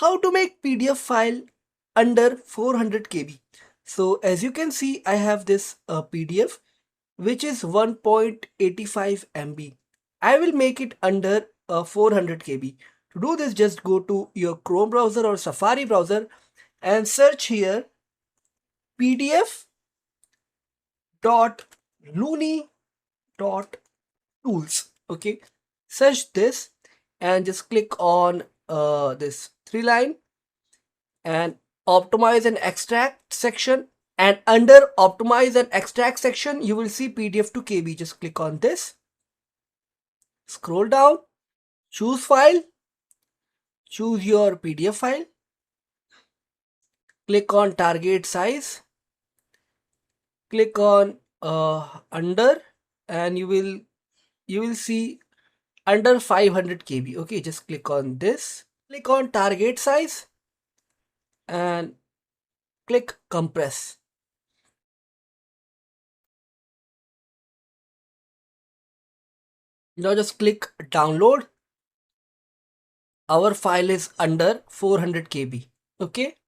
how to make PDF file under 400 KB. So as you can see, I have this PDF which is 1.85 MB. I will make it under 400 KB. To do this, just go to your Chrome browser or Safari browser and search here pdf.looney.tools. Okay, search this and just click on this three line and optimize and extract section, and under optimize and extract section you will see PDF to KB. Just click on this, scroll down, choose file, choose your PDF file, click on target size, click on under, and you will see under 500 KB. Okay, just click on this, click on target size and click compress. Now just click download. Our file is under 400 KB. Okay,